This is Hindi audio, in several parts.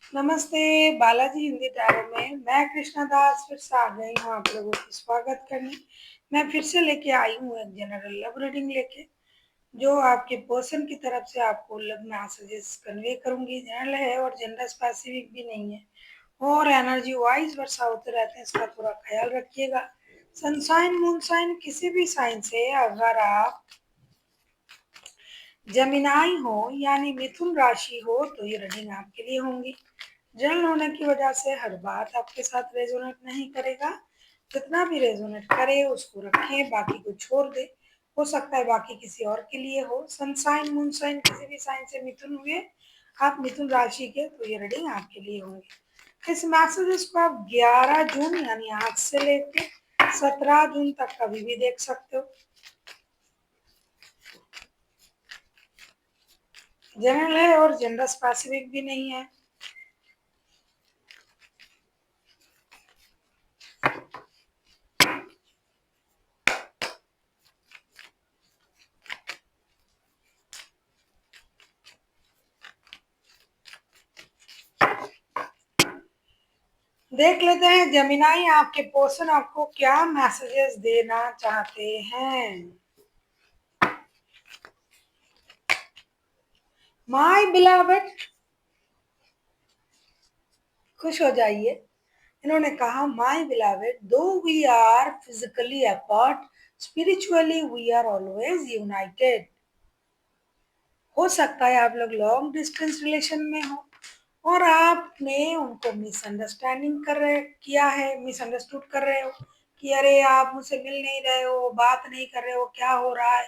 नमस्ते, बालाजी हिंदी टैरो में मैं कृष्णा दास फिर से आ गई हूँ आप लोगों का स्वागत करने। मैं फिर से लेके आई हूँ एक जनरल लव रीडिंग लेके, जो आपके पर्सन की तरफ से आपको लव मैसेजेस कन्वे करूंगी। जनरल है और जनरल स्पेसिफिक भी नहीं है, और एनर्जी वाइज वर्षा होते रहते हैं, इसका थोड़ा ख्याल रखिएगा। सनसाइन मूनसाइन किसी भी साइन से अगर आप जमिनाई हो यानी मिथुन राशि हो तो ये रीडिंग आपके लिए होंगी। जल होने की वजह से हर बात आपके साथ रेजोनेट नहीं करेगा। जितना भी रेजोनेट करे उसको रखें, बाकी को छोड़ दे। हो सकता है बाकी किसी और के लिए हो। सनसाइन मूनसाइन किसी भी साइन से मिथुन हुए, आप मिथुन राशि के, तो ये रीडिंग आपके लिए होंगे। इस मैसेजेस को आप 11 जून यानी आज से लेके 17 जून तक कभी भी देख सकते हो। जनरल है और जेंडर स्पेसिफिक भी नहीं है। देख लेते हैं जमिनाई आपके पर्सन आपको क्या मैसेजेस देना चाहते हैं। माय बिलवड, खुश हो जाइए। इन्होंने कहा my beloved, though we are physically apart, spiritually we are always united. हो सकता है आप लोग लॉन्ग डिस्टेंस रिलेशन में हो और आपने उनको मिसअंडरस्टैंडिंग कर रहे किया है, मिसअंडरस्टूड कर रहे हो कि अरे आप मुझसे मिल नहीं रहे हो, बात नहीं कर रहे हो, क्या हो रहा है,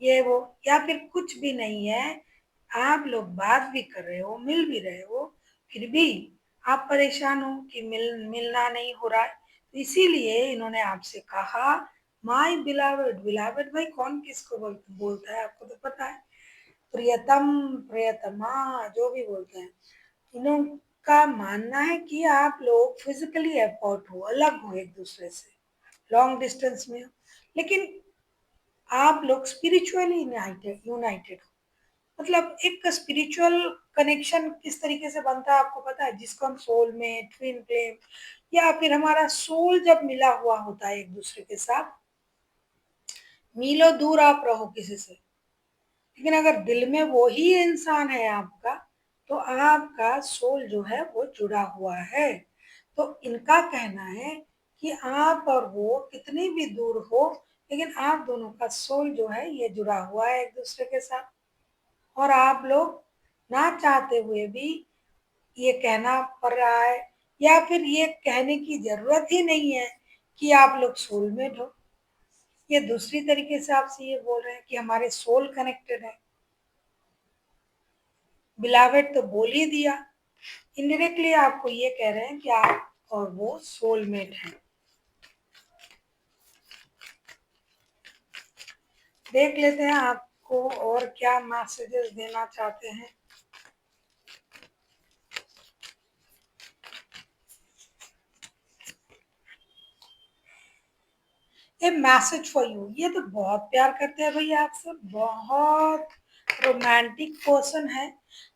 ये वो, या फिर कुछ भी नहीं है। आप लोग बात भी कर रहे हो, मिल भी रहे हो, फिर भी आप परेशान हो कि मिलना नहीं हो रहा है। तो इसीलिए इन्होंने आपसे कहा माय बिलावड। बिलावड भाई कौन किसको बोलता है, आपको तो पता है। प्रियतम, प्रियतमा, जो भी बोलते हैं। इनका मानना है कि आप लोग फिजिकली अपार्ट हो, अलग हो एक दूसरे से, लॉन्ग डिस्टेंस में हो, लेकिन आप लोग स्पिरिचुअली यूनाइटेड यूनाइटेड हो। मतलब एक स्पिरिचुअल कनेक्शन किस तरीके से बनता है आपको पता है, जिसको हम सोलमेट, ट्विन फ्लेम, या फिर हमारा सोल जब मिला हुआ होता है एक दूसरे के साथ। मीलों दूर आप रहो किसी से, लेकिन अगर दिल में वो ही इंसान है आपका, तो आपका सोल जो है वो जुड़ा हुआ है। तो इनका कहना है कि आप और वो कितनी भी दूर हो, लेकिन आप दोनों का सोल जो है ये जुड़ा हुआ है एक दूसरे के साथ। और आप लोग ना चाहते हुए भी ये कहना पड़ रहा है, या फिर ये कहने की जरूरत ही नहीं है कि आप लोग सोलमेट हो। ये दूसरी तरीके से आपसे ये बोल रहे हैं कि हमारे सोल कनेक्टेड है। बिलावेट तो बोल ही दिया, इनडायरेक्टली आपको ये कह रहे हैं कि आप और वो सोलमेट हैं। देख लेते हैं आपको और क्या मैसेजेस देना चाहते हैं। ए मैसेज फॉर यू, ये तो बहुत प्यार करते हैं भैया आपसे, बहुत रोमांटिक पर्सन है।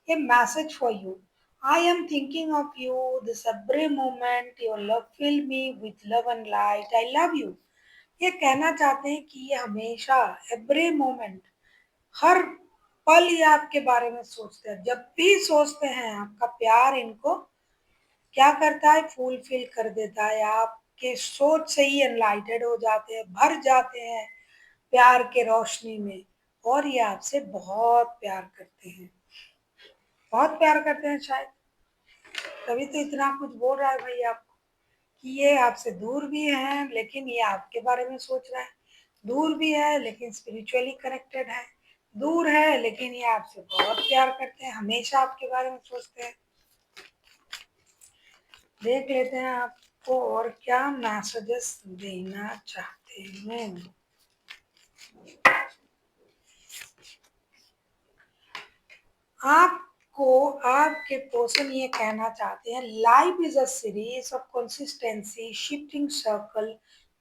ये message for you, I am thinking of you this every moment, your love fill me with love and light, I love you. ये कहना चाहते हैं कि ये हमेशा, एवरी मोमेंट, हर पल ये आपके बारे में सोचते हैं। जब भी सोचते हैं आपका प्यार इनको क्या करता है, फुलफिल कर देता है। आपके सोच से ही एनलाइटेड हो जाते हैं, भर जाते हैं प्यार के रोशनी में। और ये आपसे बहुत प्यार करते हैं, बहुत प्यार करते हैं शायद, तभी तो इतना कुछ बोल रहा है भाई आपको कि ये आपसे दूर भी है लेकिन ये आपके बारे में सोच रहा है। दूर भी है लेकिन स्पिरिचुअली कनेक्टेड है। दूर है लेकिन ये आपसे बहुत प्यार करते हैं, हमेशा आपके बारे में सोचते हैं। देख लेते हैं आपको और क्या मैसेजेस देना चाहते हैं। आपको आपके पर्सन ये कहना चाहते हैं life is a series of consistency shifting circle,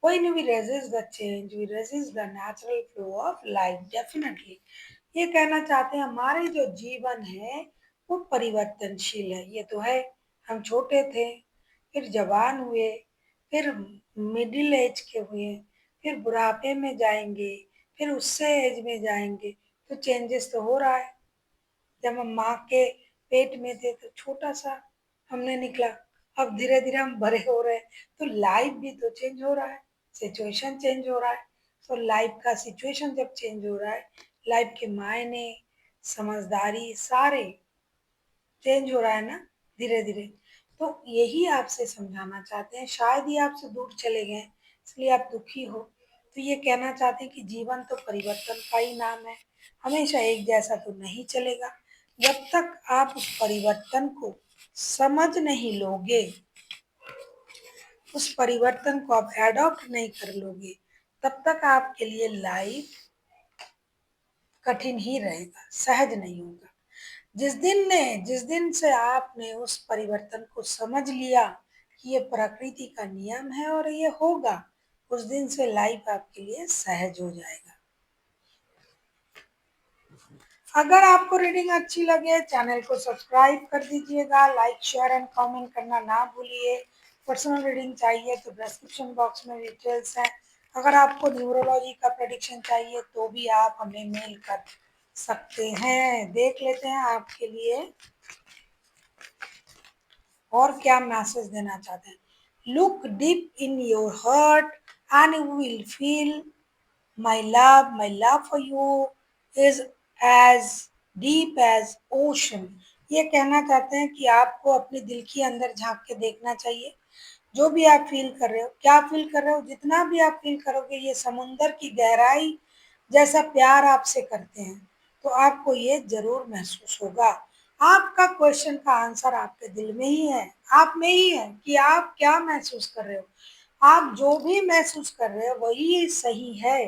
when we resist the change we resist the natural flow of life. Definitely ये कहना चाहते हैं हमारे जो जीवन है वो परिवर्तनशील है। ये तो है, हम छोटे थे, फिर जवान हुए, फिर मिडिल एज के हुए, फिर बुढ़ापे में जाएंगे, फिर उससे एज में जाएंगे, तो चेंजेस तो हो रहा है। जब हम माँ के पेट में थे तो छोटा सा हमने निकला, अब धीरे धीरे हम बड़े हो रहे हैं, तो लाइफ भी तो चेंज हो रहा है, सिचुएशन चेंज हो रहा है। तो लाइफ का सिचुएशन जब चेंज हो रहा है, लाइफ के मायने, समझदारी सारे चेंज हो रहा है ना, धीरे धीरे। तो यही आपसे समझाना चाहते हैं, शायद ही आपसे दूर चले गए इसलिए आप दुखी हो। तो ये कहना चाहते हैं कि जीवन तो परिवर्तन का ही नाम है, हमेशा एक जैसा तो नहीं चलेगा। जब तक आप उस परिवर्तन को समझ नहीं लोगे, उस परिवर्तन को आप एडॉप्ट नहीं कर लोगे, तब तक आपके लिए लाइफ कठिन ही रहेगा, सहज नहीं होगा। जिस दिन से आपने उस परिवर्तन को समझ लिया कि ये प्रकृति का नियम है और ये होगा, उस दिन से लाइफ आपके लिए सहज हो जाएगा। अगर आपको रीडिंग अच्छी लगे, चैनल को सब्सक्राइब कर दीजिएगा, लाइक शेयर एंड कमेंट करना ना भूलिए। पर्सनल रीडिंग चाहिए तो डिस्क्रिप्शन बॉक्स में डिटेल्स हैं। अगर आपको न्यूरोलॉजी का प्रेडिक्शन चाहिए तो भी आप हमें मेल कर सकते हैं। देख लेते हैं आपके लिए और क्या मैसेज देना चाहते हैं। Look deep in your heart and you will feel my love for you is as deep as ocean। ये कहना चाहते हैं कि आपको अपने दिल के अंदर झांक के देखना चाहिए। जो भी आप फील कर रहे हो, क्या फील कर रहे हो, जितना भी आप फील करोगे, ये समुंदर की गहराई जैसा प्यार आपसे करते हैं, तो आपको ये जरूर महसूस होगा। आपका क्वेश्चन का आंसर आपके दिल में ही है, आप में ही है कि आप क्या महसूस कर रहे हो। आप जो भी महसूस कर रहे हो वही सही है।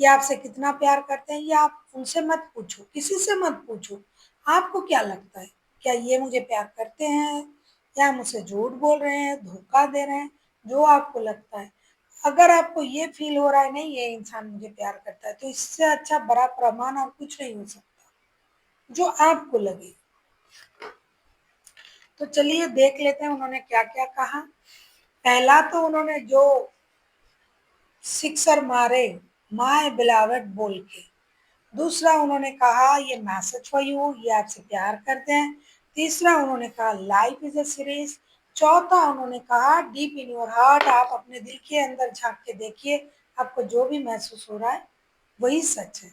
ये आपसे कितना प्यार करते हैं ये आप उनसे मत पूछो, किसी से मत पूछो। आपको क्या लगता है, क्या ये मुझे प्यार करते हैं या मुझसे झूठ बोल रहे हैं, धोखा दे रहे हैं, जो आपको लगता है। अगर आपको ये फील हो रहा है नहीं ये इंसान मुझे प्यार करता है, तो इससे अच्छा बड़ा प्रमाण और कुछ नहीं हो सकता, जो आपको लगे। तो चलिए देख लेते हैं उन्होंने क्या क्या कहा। पहला तो उन्होंने जो सिक्सर मारे, माय बिलावट बोल के। दूसरा उन्होंने कहा ये मैसेज फॉर यू, ये आपसे प्यार करते हैं। तीसरा उन्होंने कहा लाइफ इज अ सीरीज। चौथा उन्होंने कहा डीप इन योर हार्ट, आप अपने दिल के अंदर झांक के देखिए, आपको जो भी महसूस हो रहा है वही सच है।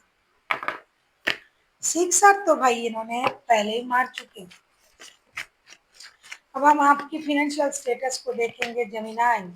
सिक्सर तो भाई इन्होंने पहले ही मार चुके हैं। अब हम आपकी फिनेंशियल स्टेटस को देखेंगे जेमिनाई।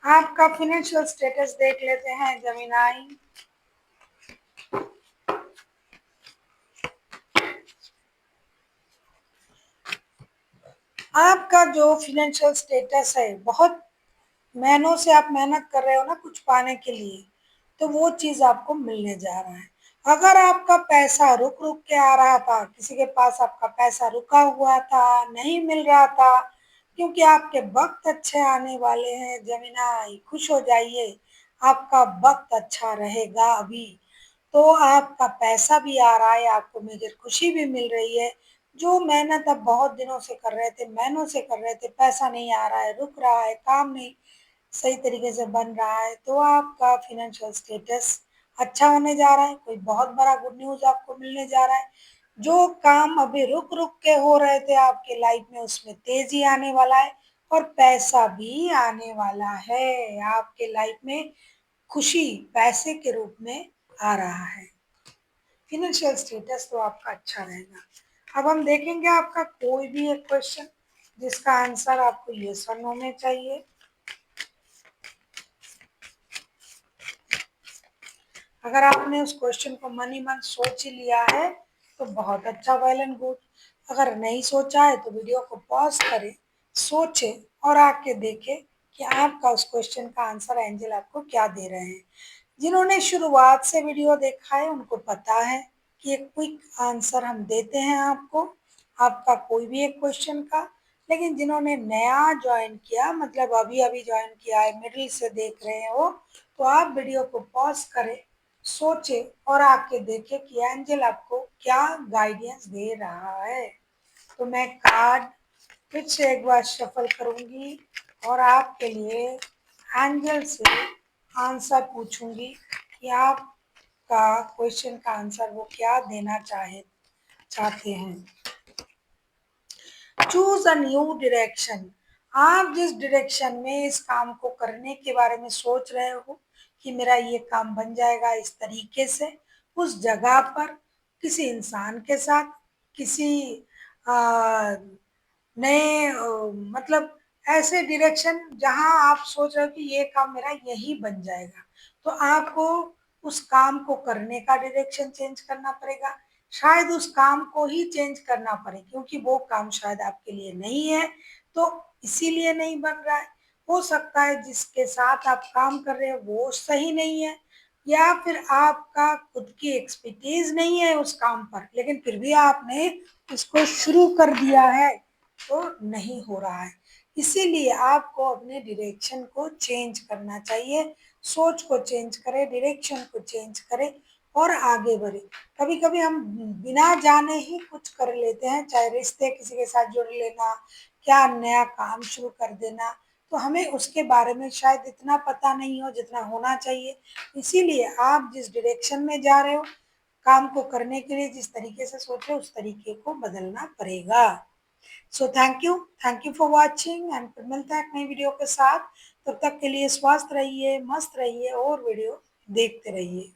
आपका फिनेंशियल स्टेटस देख लेते हैं जेमिनाई। आपका जो फिनेंशियल स्टेटस है, बहुत महीनों से आप मेहनत कर रहे हो ना कुछ पाने के लिए, तो वो चीज आपको मिलने जा रहा है। अगर आपका पैसा रुक रुक के आ रहा था, किसी के पास आपका पैसा रुका हुआ था, नहीं मिल रहा था, क्योंकि आपके वक्त अच्छे आने वाले हैं जमीनाई, खुश हो जाइए, आपका वक्त अच्छा रहेगा अभी। तो आपका पैसा भी आ रहा है, आपको मेजर खुशी भी मिल रही है। जो मेहनत आप बहुत दिनों से कर रहे थे, महीनों से कर रहे थे, पैसा नहीं आ रहा है, रुक रहा है, काम नहीं सही तरीके से बन रहा है, तो आपका फिनेंशियल स्टेटस अच्छा होने जा रहा है। कोई बहुत बड़ा गुड न्यूज आपको मिलने जा रहा है। जो काम अभी रुक रुक के हो रहे थे आपके लाइफ में, उसमें तेजी आने वाला है और पैसा भी आने वाला है आपके लाइफ में। खुशी पैसे के रूप में आ रहा है। फिनेंशियल स्टेटस तो आपका अच्छा रहेगा। अब हम देखेंगे आपका कोई भी एक क्वेश्चन जिसका आंसर आपको यस और नो में चाहिए। अगर आपने उस क्वेश्चन को मन ही मन सोच ही लिया है तो बहुत अच्छा, वेल एंड गुड। अगर नहीं सोचा है तो वीडियो को पॉज करें, सोचे और आके देखे कि आपका उस क्वेश्चन का आंसर एंजल आपको क्या दे रहे हैं। जिन्होंने शुरुआत से वीडियो देखा है उनको पता है कि एक क्विक आंसर हम देते हैं आपको, आपका कोई भी एक क्वेश्चन का। लेकिन जिन्होंने नया ज्वाइन किया, मतलब अभी अभी ज्वाइन किया है, मिडिल से देख रहे हो, तो आप वीडियो को पॉज करें, सोचे और आके देखें कि एंजल आपको क्या गाइडेंस दे रहा है। तो मैं कार्ड फिर से एक बार शफल करूंगी और आपके लिए एंजल से आंसर पूछूंगी कि आपका क्वेश्चन का आंसर वो क्या देना चाहते हैं। Choose a new direction. आप जिस डायरेक्शन में इस काम को करने के बारे में सोच रहे हो कि मेरा ये काम बन जाएगा इस तरीके से, उस जगह पर, किसी इंसान के साथ, किसी आ, नए मतलब ऐसे डायरेक्शन जहां आप सोच रहे हो कि ये काम मेरा यही बन जाएगा, तो आपको उस काम को करने का डायरेक्शन चेंज करना पड़ेगा। शायद उस काम को ही चेंज करना पड़े क्योंकि वो काम शायद आपके लिए नहीं है, तो इसीलिए नहीं बन रहा है। हो सकता है जिसके साथ आप काम कर रहे हो वो सही नहीं है, या फिर आपका खुद की एक्सपर्टीज नहीं है उस काम पर, लेकिन फिर भी आपने उसको शुरू कर दिया है तो नहीं हो रहा है। इसीलिए आपको अपने डायरेक्शन को चेंज करना चाहिए, सोच को चेंज करें, डायरेक्शन को चेंज करें और आगे बढ़े। कभी कभी हम बिना जाने ही कुछ कर लेते हैं, चाहे रिश्ते किसी के साथ जुड़ लेना, क्या नया काम शुरू कर देना, तो हमें उसके बारे में शायद इतना पता नहीं हो जितना होना चाहिए। इसीलिए आप जिस डायरेक्शन में जा रहे हो, काम को करने के लिए जिस तरीके से सोच रहे हो उस तरीके को बदलना पड़ेगा। So thank you for watching and फिर मिलते हैं एक नई वीडियो के साथ। तब तक के लिए स्वस्थ रहिए, मस्त रहिए और वीडियो देखते रहिए।